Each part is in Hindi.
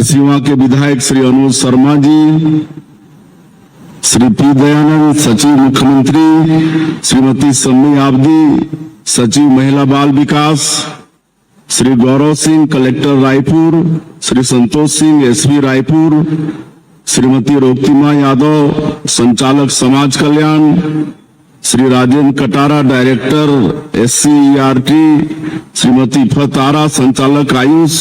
सिवा के विधायक श्री अनुज शर्मा जी, श्री पी दयानंद सचिव मुख्यमंत्री, श्रीमती सम्मी आबदी सचिव महिला बाल विकास, श्री गौरव सिंह कलेक्टर रायपुर, श्री संतोष सिंह एसपी रायपुर, श्रीमती रोक्तिमा यादव संचालक समाज कल्याण, श्री राजेंद्र कटारा डायरेक्टर SCERT, श्रीमती फतारा संचालक आयुष,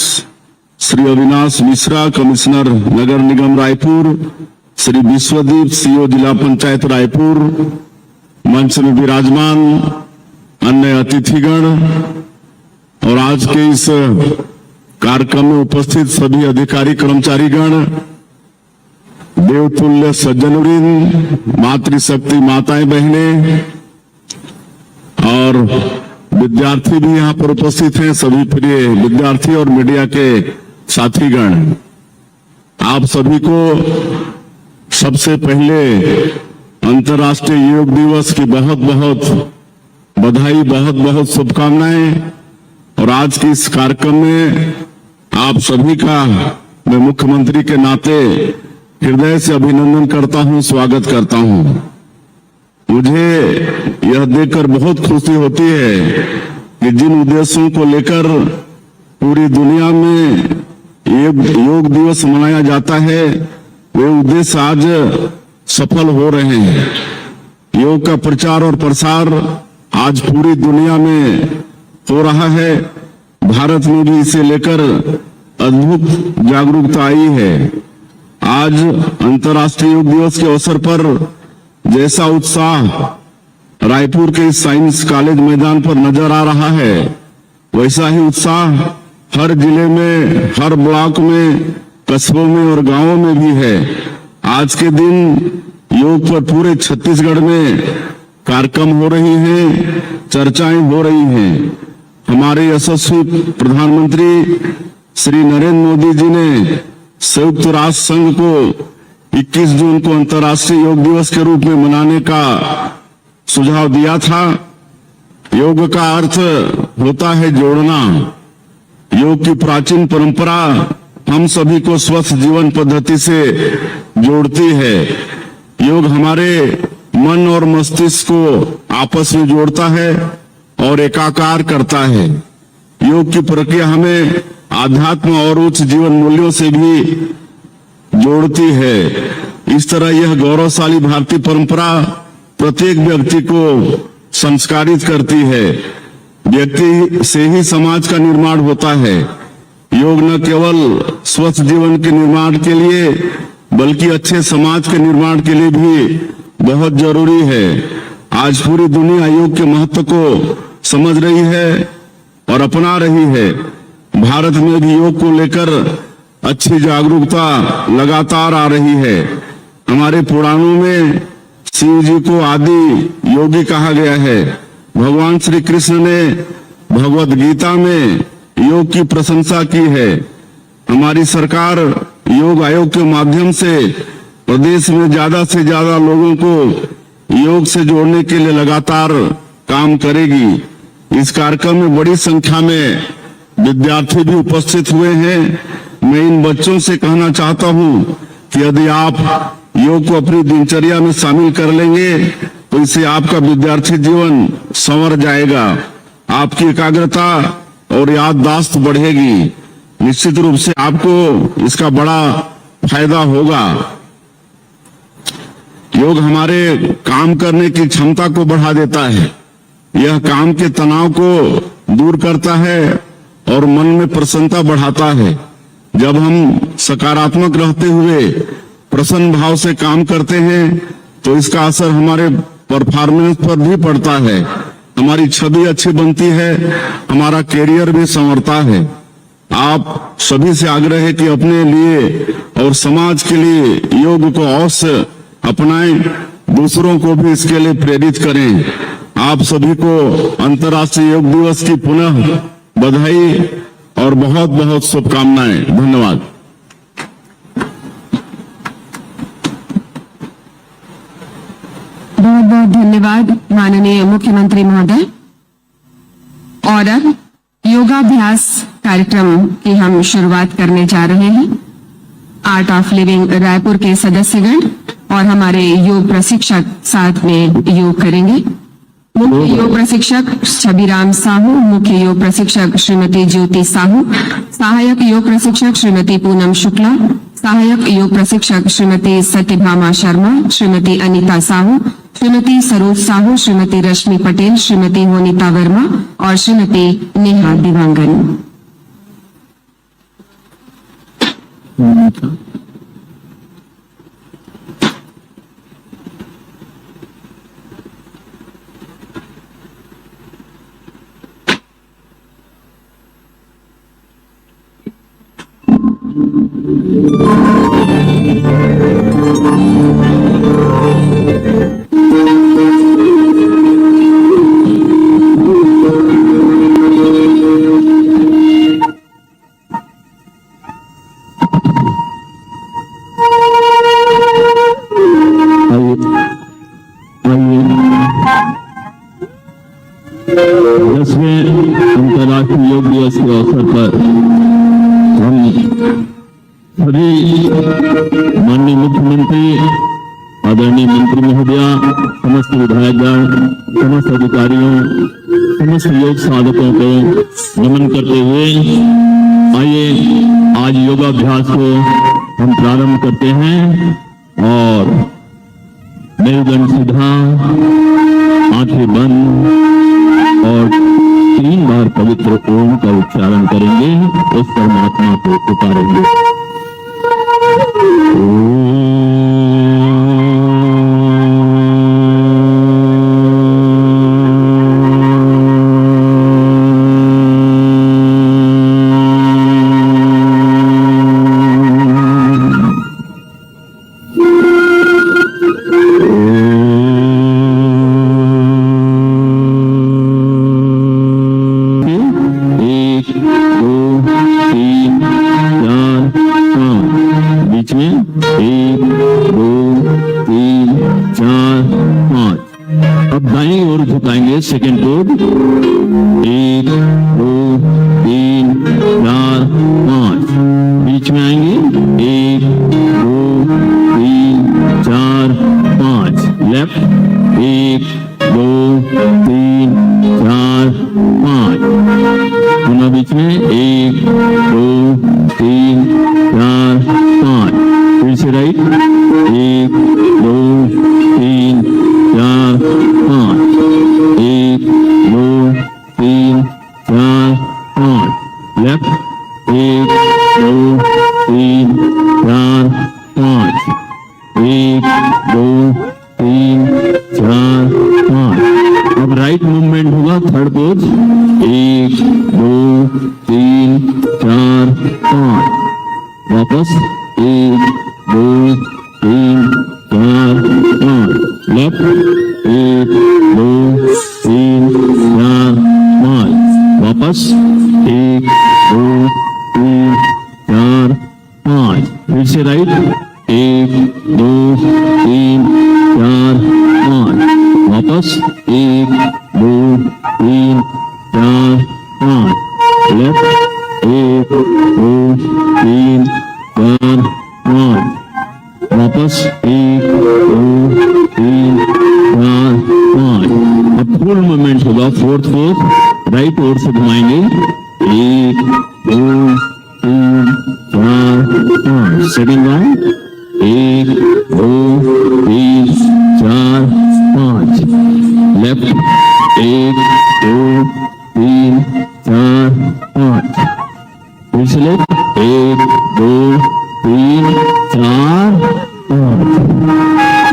श्री अविनाश मिश्रा कमिश्नर नगर निगम रायपुर, श्री विश्वदीप CO जिला पंचायत रायपुर, मंच में विराजमान अन्य अतिथिगण और आज के इस कार्यक्रम में उपस्थित सभी अधिकारी कर्मचारीगण, देवतुल्य सज्जनवृंद, मातृशक्ति माताएं बहनें और विद्यार्थी भी यहाँ पर उपस्थित हैं। सभी प्रिय विद्यार्थी और मीडिया के साथीगण, आप सभी को सबसे पहले अंतर्राष्ट्रीय योग दिवस की बहुत बहुत बधाई, बहुत बहुत शुभकामनाएं। और आज के इस कार्यक्रम में आप सभी का मैं मुख्यमंत्री के नाते हृदय से अभिनंदन करता हूं, स्वागत करता हूं। मुझे यह देखकर बहुत खुशी होती है कि जिन उद्देश्यों को लेकर पूरी दुनिया में योग दिवस मनाया जाता है, वे उद्देश्य आज सफल हो रहे हैं। योग का प्रचार और प्रसार आज पूरी दुनिया में हो रहा है। भारत में भी इसे लेकर अद्भुत जागरूकता आई है। आज अंतर्राष्ट्रीय योग दिवस के अवसर पर जैसा उत्साह रायपुर के साइंस कॉलेज मैदान पर नजर आ रहा है, वैसा ही उत्साह हर जिले में, हर ब्लॉक में, कस्बों में और गांवों में भी है। आज के दिन योग पर पूरे छत्तीसगढ़ में कार्यक्रम हो रही हैं, चर्चाएं हो रही हैं। हमारे यशस्वी प्रधानमंत्री श्री नरेंद्र मोदी जी ने संयुक्त राष्ट्र संघ को 21 जून को अंतर्राष्ट्रीय योग दिवस के रूप में मनाने का सुझाव दिया था। योग का अर्थ होता है जोड़ना। योग की प्राचीन परंपरा हम सभी को स्वस्थ जीवन पद्धति से जोड़ती है। योग हमारे मन और मस्तिष्क को आपस में जोड़ता है और एकाकार करता है। योग की प्रक्रिया हमें आध्यात्म और उच्च जीवन मूल्यों से भी जोड़ती है। इस तरह यह गौरवशाली भारतीय परंपरा प्रत्येक व्यक्ति को संस्कारित करती है। व्यक्ति से ही समाज का निर्माण होता है। योग न केवल स्वस्थ जीवन के निर्माण के लिए बल्कि अच्छे समाज के निर्माण के लिए भी बहुत जरूरी है। आज पूरी दुनिया योग के महत्व को समझ रही है और अपना रही है। भारत में भी योग को लेकर अच्छी जागरूकता लगातार आ रही है। हमारे पुराणों में शिव जी को आदि योगी कहा गया है। भगवान श्री कृष्ण ने भगवद गीता में योग की प्रशंसा की है। हमारी सरकार योग आयोग के माध्यम से प्रदेश में ज्यादा से ज्यादा लोगों को योग से जोड़ने के लिए लगातार काम करेगी। इस कार्यक्रम में बड़ी संख्या में विद्यार्थी भी उपस्थित हुए हैं। मैं इन बच्चों से कहना चाहता हूं कि यदि आप योग को अपनी दिनचर्या में शामिल कर लेंगे तो इससे आपका विद्यार्थी जीवन संवर जाएगा। आपकी एकाग्रता और याददाश्त बढ़ेगी। निश्चित रूप से आपको इसका बड़ा फायदा होगा। योग हमारे काम करने की क्षमता को बढ़ा देता है। यह काम के तनाव को दूर करता है और मन में प्रसन्नता बढ़ाता है। जब हम सकारात्मक रहते हुए प्रसन्न भाव से काम करते हैं तो इसका असर हमारे परफॉर्मेंस पर भी पड़ता है। हमारी छवि अच्छी बनती है, हमारा कैरियर भी संवरता है। आप सभी से आग्रह है कि अपने लिए और समाज के लिए योग को अवश्य अपनाएं, दूसरों को भी इसके लिए प्रेरित करें। आप सभी को अंतर्राष्ट्रीय योग दिवस की पुनः बधाई और बहुत बहुत शुभकामनाएं। धन्यवाद। बहुत बहुत धन्यवाद माननीय मुख्यमंत्री महोदय। और अब योगाभ्यास कार्यक्रम की हम शुरुआत करने जा रहे हैं। आर्ट ऑफ लिविंग रायपुर के सदस्यगण और हमारे योग प्रशिक्षक साथ में योग करेंगे। मुख्य योग प्रशिक्षक छबिराम साहू, मुख्य योग प्रशिक्षक श्रीमती ज्योति साहू, सहायक योग प्रशिक्षक श्रीमती पूनम शुक्ला, सहायक योग प्रशिक्षक श्रीमती सत्यभामा शर्मा, श्रीमती अनीता साहू, श्रीमती सरोज साहू, श्रीमती रश्मि पटेल, श्रीमती होनिता वर्मा और श्रीमती नेहा दिवांगन। अंतर्राष्ट्रीय योग दिवस के अवसर पर हम सभी माननीय मुख्यमंत्री, आदरणीय मंत्री महोदया, समस्त विधायकगण, समस्त अधिकारियों, समस्त योग साधकों को नमन करते हुए आइए आज योगाभ्यास को हम प्रारंभ करते हैं। और मेरुदंड सीधा, आंखें बंद और 3 बार पवित्र ओम का उच्चारण करेंगे, उस परमात्मा को पुकारेंगे। सेकेंड कोड 1 2 3 4 5 बीच में आएंगे 1 2 3 4 5 लेफ्ट 1 2 3 4 5 पुनः बीच में 1 2 3 4 5 फिर से राइट 1 2 3 4 5 1 2 3 4 5 लेफ्ट 1 2 3 4 5 1 2 3 4 5 अब राइट मूवमेंट होगा थर्ड पोज 1 2 3 4 5 वापस 1 2 3 4 5 लेफ्ट 1 2 3 4 5 वापस 1 2 3 4 5 फिर से राइट 1 2 3 4 5 वापस 1 2 3 4 5 लेफ्ट 1 2 3 4 5 वापस 1 2 3 4 5 अब फुल मूवमेंट होगा फोर्थ फोर्थ राइट ओर से घुमाएंगे 1 2 3 4 5 सेकंड राउंड 1 2 3 4 5 लेफ्ट 1 2 3 4 5 फिर से लेफ्ट 1 2 3 4 5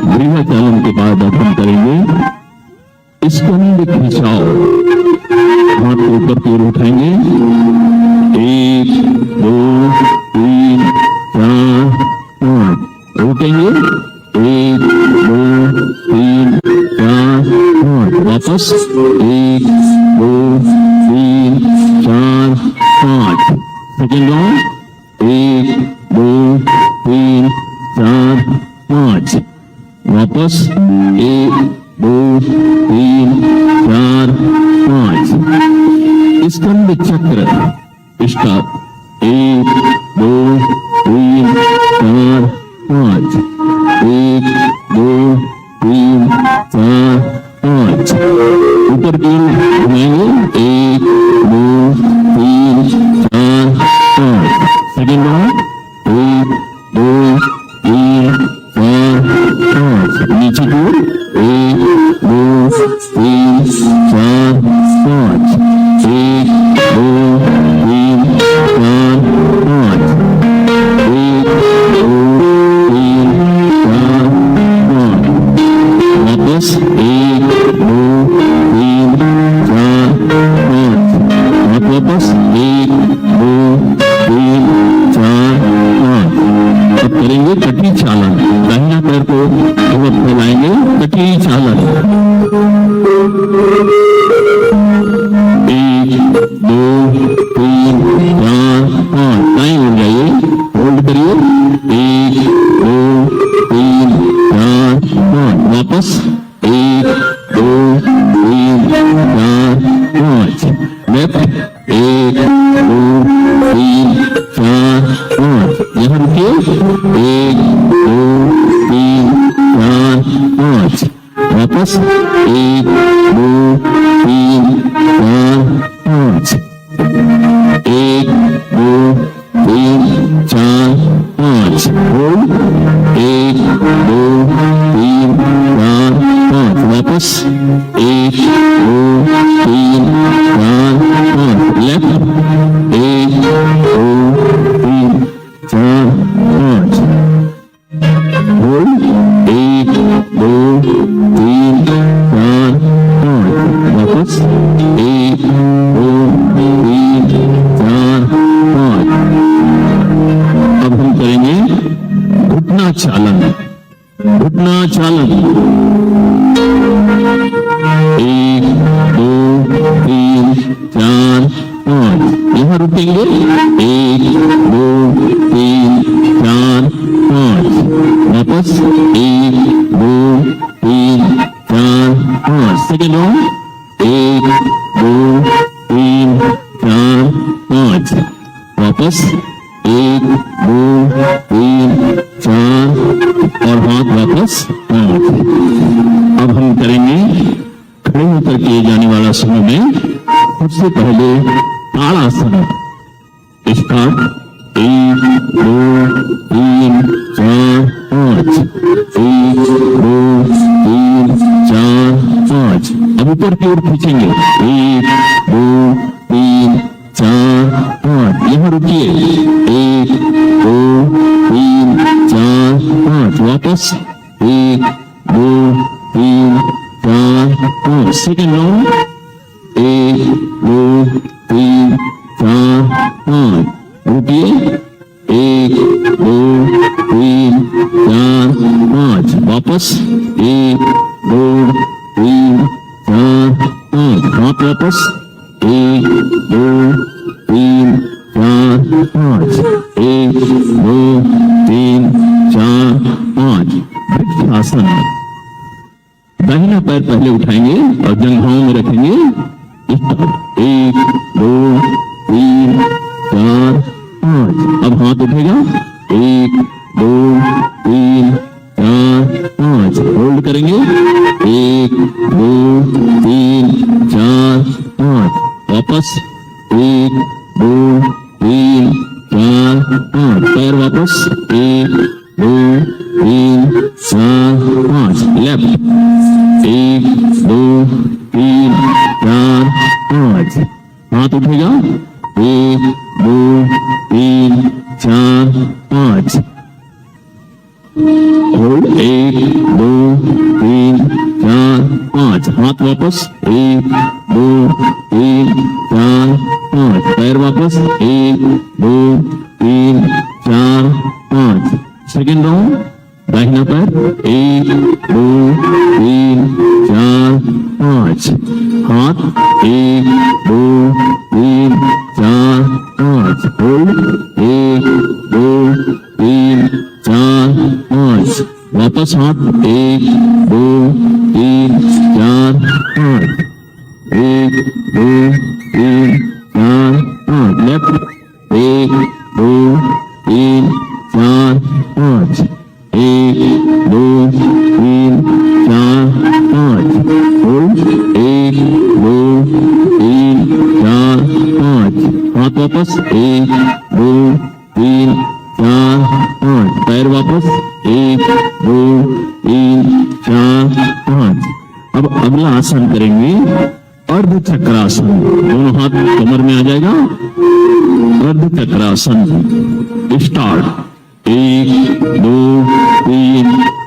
गृहचालन के बाद अपन करेंगे स्कंद खिंचाओ, हाथ को ऊपर की ओर उठाएंगे 1 2 3 4 5 उठेंगे 1 2 3 4 5 वापस 1 2 3 4 5 सेकेंड राउंड 1 2 3 4 5 वापस 1 2 3 4 5 स्कंद चक्र स्टार्ट 1 2 3 4 नीचे की ओर 1 2 3 4 5 1 2 3 4 5 1 2 3 4 5 वापस 1 2 3 4 5 वापस 1 2 3 4 5। अब करेंगे कटी चालन। दाहिना पैर को फैलाएंगे, कटी चालन। 1 2 3 4 5। दाएं उड़ जाइए, होल्ड करिए। 1 2 3 4 5 वापस 1 2 3 4 5 लेफ्ट 1 2 3 4 5। यहाँ रुकिए 1 2 3 4 5 वापस 1 2 3 4 5 1 2 3 4 5 होल्ड 1 2 3 4 5 वापस 1 2 3 4 5 लेफ्ट 1 2 3 4 5 होल्ड 1 2 3 4 5 वापस 1 2 3 4 5। अब हम करेंगे घुटना चालन। घुटना चालन 1 2 3 4 5। यहाँ रुकेंगे 1 2 3 4 5 वापस 1 2 3 4 5। सेकेंड राउंड 1 2 3 4 5 वापस 1 2 3 4 और हाथ वापस 5। अब हम करेंगे खड़े होकर किए जाने वाला समूह में सबसे पहले ताड़ासन। स्टार्ट 1 2 3 4 5 1 2 3 4 5। अब ऊपर की ओर खींचेंगे 1 2 3 4 5। यहाँ रुकिए 1 2 3 4 5 वापस 1 2 3 4 5। सेकेंड राउंड 1 2 3 4 5 रुकिए 1 2 3 4 5 वापस 1 2 3 4 5 हाथ वापस 1 2 3 4 5 1 2 3 4 5। वृक्षासन। दाहिना पैर पहले उठाएंगे और जंघाओं में रखेंगे। 1 2 3 4 5। अब हाथ उठेगा 1 2 3 4 5। होल्ड करेंगे 1 2 3 4 5 वापस 1 2 3 4 5। पैर वापस 1 2 3 4 5 लेफ्ट 1 2 3 4 5। हाथ उठेगा 1 2 3 4 5। होल्ड 1 2 3 4 5। हाथ वापस 1 2 3 4 5। पैर वापस 1 2 3 4 5। सेकेंड राउंड दाहिना पैर 1 2 3 4 5। हाथ 1 2 3 4 5। होल्ड 1 2 3 4 5। वापस हाथ 1 2 3 4 5 1 2 3 4 5 लेफ्ट 1 2 3 4 5 1 2 3 4 5 होल्ड 1 2 3 4 5 हाथ वापस 1 2 3 4 5 पैर वापस 1 2 3 अगला आसन करेंगे अर्ध चक्रासन। दोनों हाथ कमर में आ जाएगा। अर्ध चक्रासन स्टार्ट। 1 2 3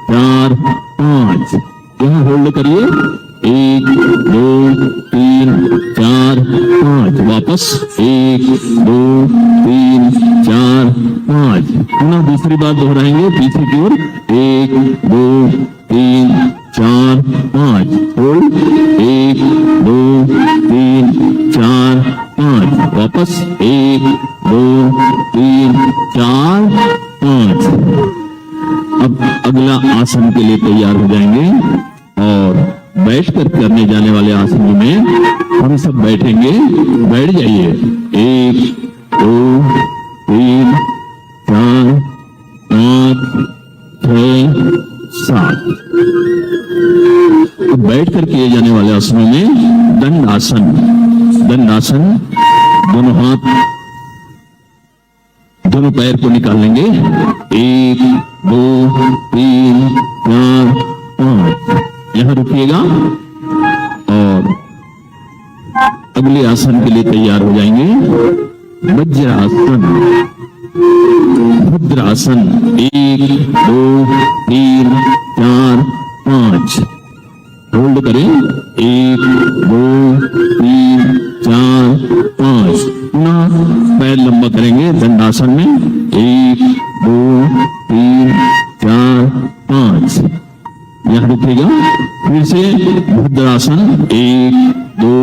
4 5। यहां होल्ड करिए। 1 2 3 4 5। वापस 1 2 3 4 5। पुनः दूसरी बार दोहराएंगे पीछे की ओर। 1 2 3 4 5। होल्ड। 1 2 3 4 5। वापस 1 2 3 4 5। अब अगला आसन के लिए तैयार हो जाएंगे और बैठकर करने जाने वाले आसनों में हम सब बैठेंगे। बैठ जाइए। 1 2 3 4 5 6 7। अब बैठकर किए जाने वाले आसनों में दंड आसन। दंड आसन दोनों हाथ दोनों पैर को निकाल लेंगे। 1 2 3 4 5। यहां रुकिएगा और अगले आसन के लिए तैयार हो जाएंगे। वज्रासन भद्रासन। 1 2 3 4 5। होल्ड करें। 1 2 3 4 5। पुनः पैर लंबा करेंगे दंडासन में। 1 2 3 4 5। यहां रुकेगा। फिर से भद्रासन। 1 2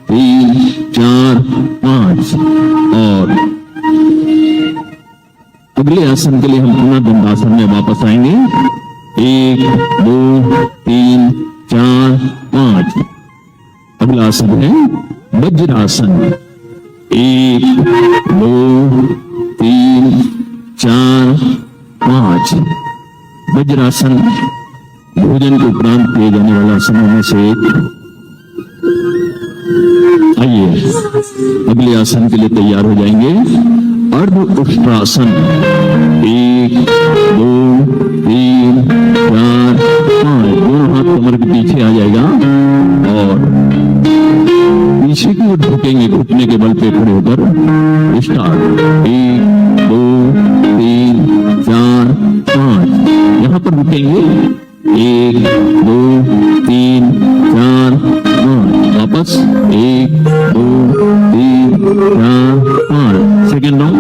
3 4 5। और अगले आसन के लिए हम पुनः दंडासन में वापस आएंगे। 1 2 3 4 5। अगला आसन है वज्रासन। 1 2 3 4 5। वज्रासन भोजन के उपरांत किए जाने वाले आसनों में से एक। आइए अगले आसन के लिए तैयार हो जाएंगे। अर्ध उष्ट्रासन। 1 2 3 4 5। दोनों हाथ कमर के पीछे आ जाएगा और पीछे की ओर झुकेंगे घुटने के बल पे खड़े होकर। स्टार्ट। 1 2 3 4 5। यहां पर रुकेंगे। 1 2 3 4 5। वापस 1 2 3 4 5। Second round.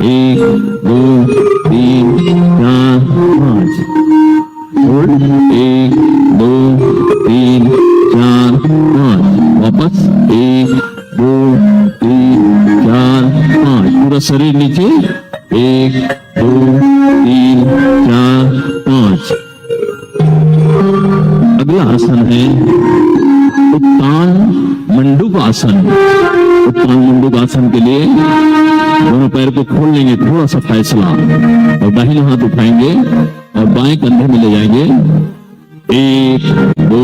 1 2 3 4 5। होल्ड। 1 2 3 4 5। वापस 1 2 3 4 5। पूरा शरीर नीचे। 1 2 3 4 5। अगला आसन है उत्तान मंडूक आसन। उत्तान मंडूक आसन के लिए दोनों पैर को खोल लेंगे। थोड़ा सा फैसला और दाहिना हाथ उठाएंगे और बाएं कंधे में ले जाएंगे। 1 2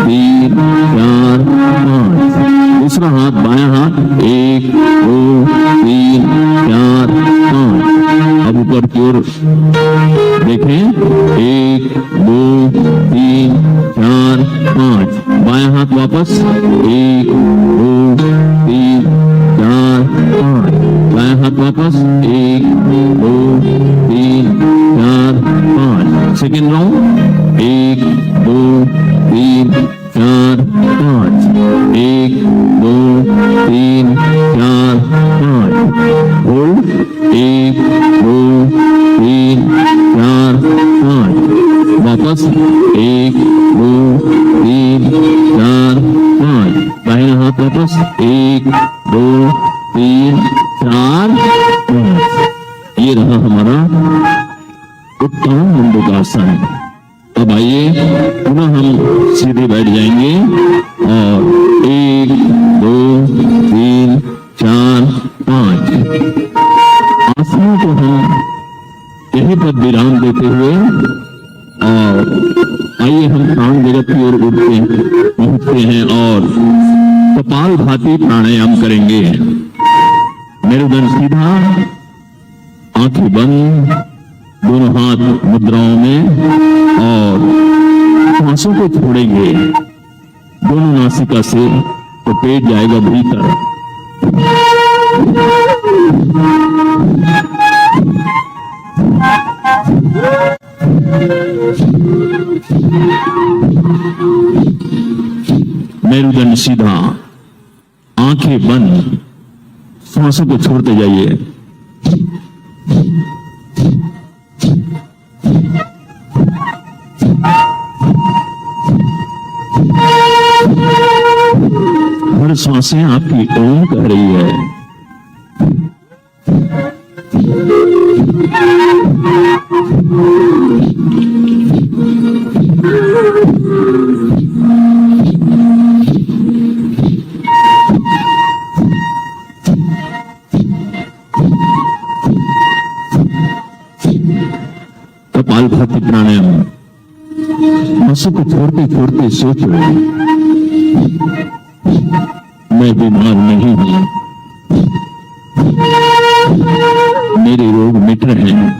3 4 5। दूसरा हाथ बायां हाथ। 1 2 3 4 5। अब ऊपर की ओर देखें। 1 2 3 4 5। बायां हाथ वापस। 1 2 3 4 5। बायां हाथ वापस। 1 2 3 4 5। Second round. 1 2 3 4 5। 1 2 3 4 5। होल्ड। 1 2 3 4 5। वापस 1 2 3 4 5। दाहिना हाथ वापस। 1 2 3 4 5। ये रहा हमारा उत्तम मंडूकासन। अब आइए पुनः हम सीधे बैठ जाएंगे और 1 2 3 4 5 आसनों को हम यहीं पर विराम देते हुए और आइए हम प्राण जगत की ओर पहुंचते हैं और कपाल भाती प्राणायाम करेंगे। मेरुदंड सीधा, आंखें बंद, दोनों हाथ मुद्राओं में और सांसों को छोड़ेंगे। दोनों नासिका से तो पेट जाएगा भीतर। मेरुदंड सीधा, आंखें बंद, सांसों को छोड़ते जाइए। हर सांसें आपकी ओम कह रही है। कपालभाति प्राणायाम, सांसों को छोड़ते छोड़ते सोचो, मैं बीमार नहीं हूं, मेरे रोग मिट रहे हैं,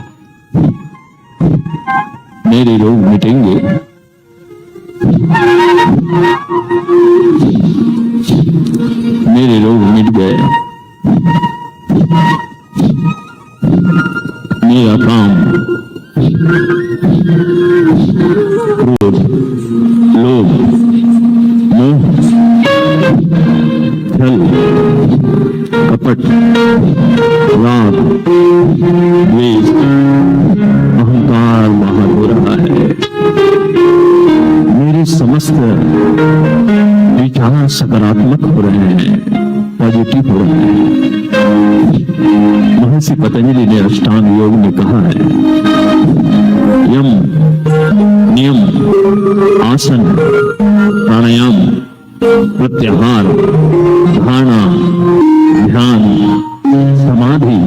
मेरे रोग मिटेंगे। मेरे रोग मिट गए, मेरा काम क्रोध, लोभ, मोह, छल, कपट, राग, द्वेष, अहंकार वहां हो रहा है। मेरे समस्त विचार सकारात्मक हो रहे हैं, पॉजिटिव हो रहे हैं। महर्षि पतंजलि ने अष्टांग योग में कहा है, यम, नियम, आसन, प्राणायाम, प्रत्याहार, धारणा, ध्यान, समाधि,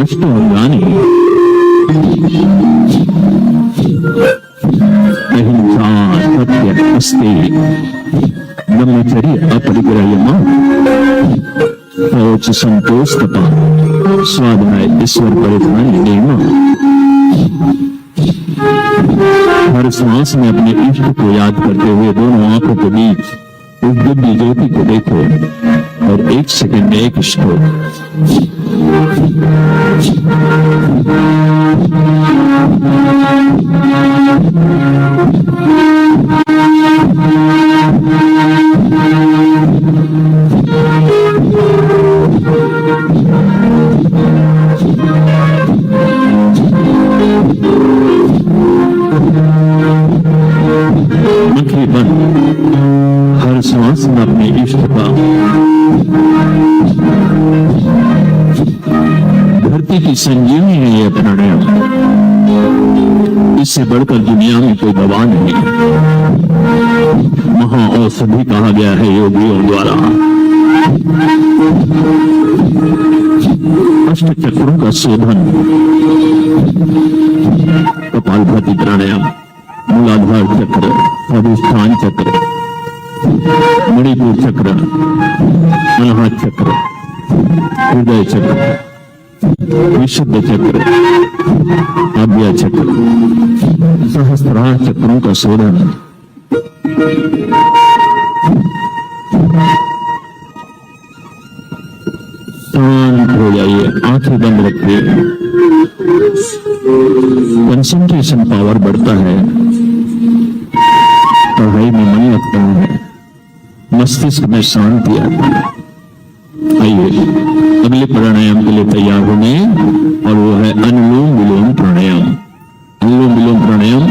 अष्टांगानि, अहिंसा, सत्य, अस्तेय, ब्रह्मचर्य, अपरिग्रह, शौच, संतोष तथा स्वाध्याय, ईश्वर परिधान, नियम। हर श्वास में अपने इष्ट को याद करते हुए दोनों आंखों के बीच उस दिव्य ज्योति को देखो और एक सेकंड में एक श्लोक। आंखें बंद, हर श्वास में अपने इष्ट का, धरती की संजीवनी है ये प्राणायाम, इससे बढ़कर दुनिया में कोई दवा नहीं। महाऔषधि कहा गया है योगियों द्वारा। अष्ट चक्रों का शोधन, कपालभाति प्राणायाम, मूलाधार चक्र, स्वादिष्ठान चक्र, मणिपुर चक्र, अनाहत चक्र, हृदय चक्र, विशुद्ध चक्र, आज्ञा चक्र, सहस्त्रार चक्रों का शोधन। शांत हो जाइए, आंखें बंद रखिए। कंसंट्रेशन पावर बढ़ता है, पढ़ाई में मन लगता है, मस्तिष्क में शांति आती है। आइए अगले प्राणायाम के लिए तैयार होने, और वो है अनुलोम विलोम प्राणायाम। अनुलोम विलोम प्राणायाम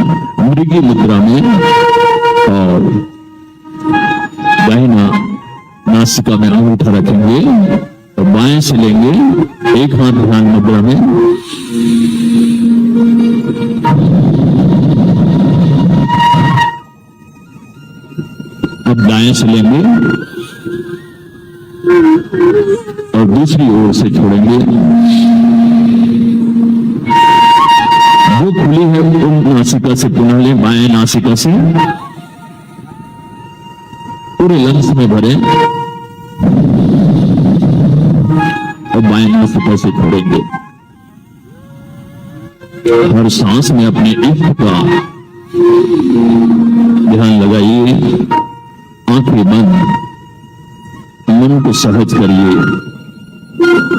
मृगी मुद्रा में, और दाहिना नासिका में अंगूठा रखेंगे और बाएं से लेंगे, एक हाथ ध्यान मुद्रा में, अब दाएं से लेंगे और दूसरी ओर से छोड़ेंगे। जो खुली है उन नासिका से पुनः लें, बाएं नासिका से पूरे लंग्स में भरें और बाएं नासिका से छोड़ेंगे। हर सांस में अपने इष्ट का ध्यान लगाइए। आंखें बंद, मन को सहज करिए।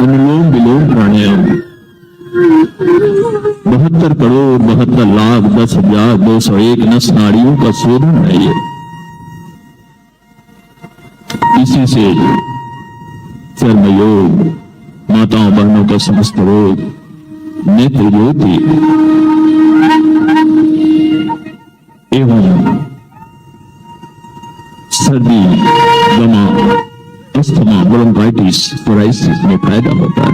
अनुलोम विलोम प्राणायाम 72 करोड़ 72 लाख 10,201 नस नाड़ियों का शोधन है ये। इसी से चर्म योग, माताओं बहनों का समस्त रोग, नेत्र ज्योति एवं सर्दी, दमा, अस्थमा, ब्रोंकाइटिस, सोराइसिस में फायदा होता है।